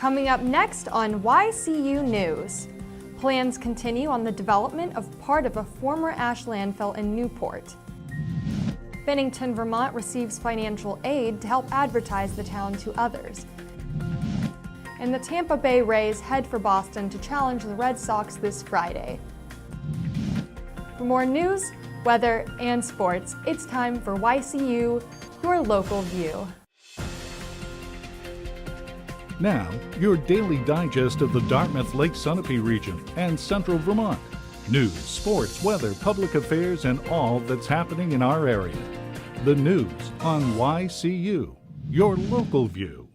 Coming up next on YCU News. Plans continue on the development of part of a former ash landfill in Newport. Bennington, Vermont receives financial aid to help advertise the town to others. And the Tampa Bay Rays head for Boston to challenge the Red Sox this Friday. For more news, weather, and sports, it's time for YCU, your local view. Now, your daily digest of the Dartmouth-Lake Sunapee region and central Vermont. News, sports, weather, public affairs, and all that's happening in our area. The news on YCU, your local view.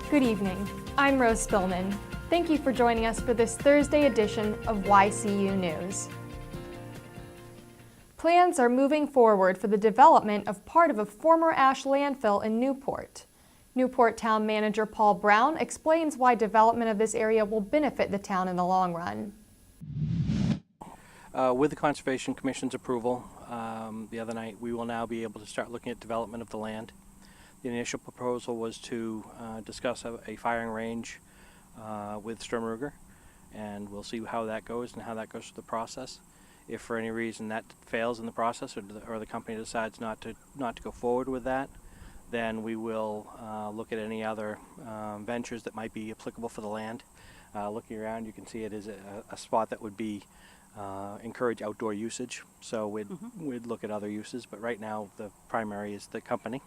Good evening. I'm Rose Spillman. Thank you for joining us for this Thursday edition of YCU News. Plans are moving forward for the development of part of a former ash landfill in Newport. Newport Town Manager Paul Brown explains why development of this area will benefit the town in the long run. With the Conservation Commission's approval the other night, we will now be able to start looking at development of the land. The initial proposal was to discuss a firing range with Sturm Ruger, and we'll see how that goes and how that goes through the process. If for any reason that fails in the process, or the company decides not to go forward with that, then we will look at any other ventures that might be applicable for the land. Looking around, you can see it is a spot that would be encourage outdoor usage. So we'd look at other uses, but right now the primary is the company.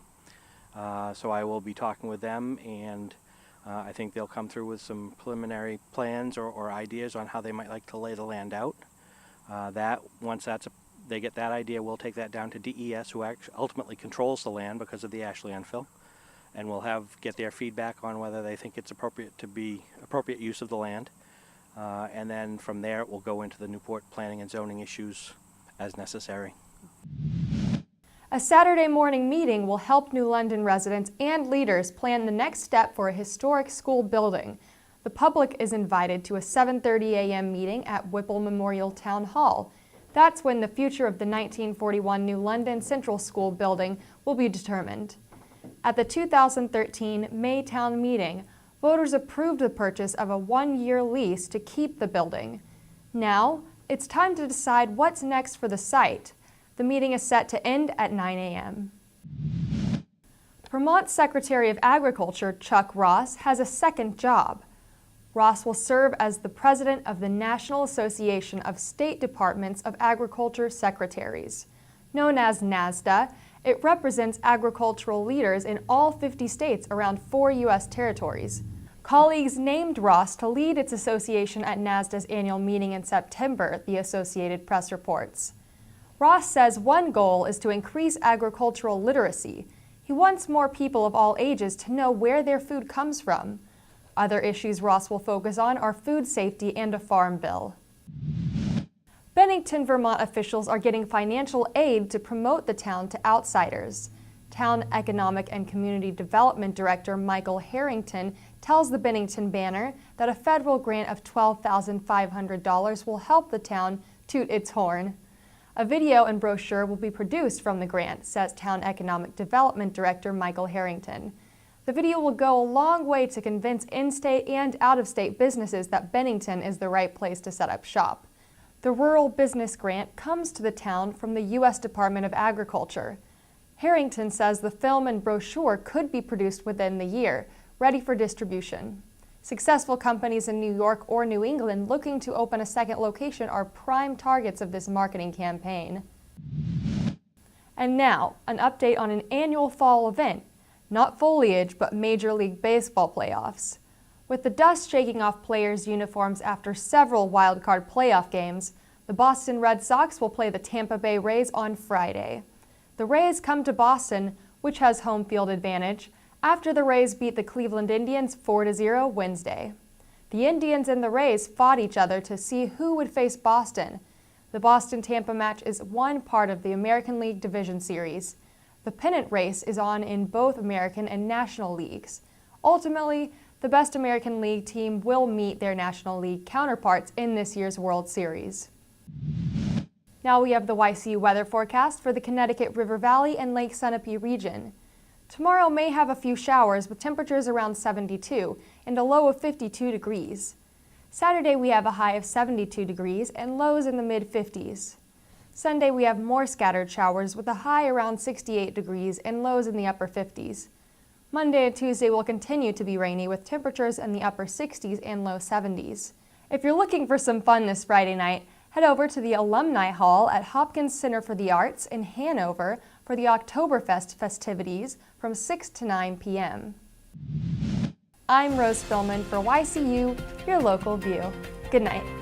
So I will be talking with them, and I think they'll come through with some preliminary plans or ideas on how they might like to lay the land out. Once they get that idea, we'll take that down to DES, who ultimately controls the land because of the ash landfill, and we'll get their feedback on whether they think it's appropriate use of the land, and then from there it will go into the Newport planning and zoning issues as necessary. A Saturday morning meeting will help New London residents and leaders plan the next step for a historic school building. The public is invited to a 7:30 a.m. meeting at Whipple Memorial Town Hall. That's when the future of the 1941 New London Central School building will be determined. At the 2013 May Town meeting, voters approved the purchase of a one-year lease to keep the building. Now, it's time to decide what's next for the site. The meeting is set to end at 9 a.m. Vermont Secretary of Agriculture Chuck Ross has a second job. Ross will serve as the president of the National Association of State Departments of Agriculture Secretaries. Known as NASDA, it represents agricultural leaders in all 50 states around 4 U.S. territories. Colleagues named Ross to lead its association at NASDA's annual meeting in September, the Associated Press reports. Ross says one goal is to increase agricultural literacy. He wants more people of all ages to know where their food comes from. Other issues Ross will focus on are food safety and a farm bill. Bennington, Vermont officials are getting financial aid to promote the town to outsiders. Town Economic and Community Development Director Michael Harrington tells the Bennington Banner that a federal grant of $12,500 will help the town toot its horn. A video and brochure will be produced from the grant, says Town Economic Development Director Michael Harrington. The video will go a long way to convince in-state and out-of-state businesses that Bennington is the right place to set up shop. The Rural Business Grant comes to the town from the U.S. Department of Agriculture. Harrington says the film and brochure could be produced within the year, ready for distribution. Successful companies in New York or New England looking to open a second location are prime targets of this marketing campaign. And now, an update on an annual fall event. Not foliage, but Major League Baseball playoffs. With the dust shaking off players' uniforms after several wild-card playoff games, the Boston Red Sox will play the Tampa Bay Rays on Friday. The Rays come to Boston, which has home field advantage, after the Rays beat the Cleveland Indians 4-0 Wednesday. The Indians and the Rays fought each other to see who would face Boston. The Boston-Tampa match is one part of the American League Division Series. The pennant race is on in both American and National Leagues. Ultimately, the best American League team will meet their National League counterparts in this year's World Series. Now we have the YCU weather forecast for the Connecticut River Valley and Lake Sunapee region. Tomorrow may have a few showers with temperatures around 72 and a low of 52 degrees. Saturday we have a high of 72 degrees and lows in the mid-50s. Sunday we have more scattered showers with a high around 68 degrees and lows in the upper 50s. Monday and Tuesday will continue to be rainy with temperatures in the upper 60s and low 70s. If you're looking for some fun this Friday night, head over to the Alumni Hall at Hopkins Center for the Arts in Hanover for the Oktoberfest festivities from 6 to 9 p.m. I'm Rose Spillman for YCU, your local view. Good night.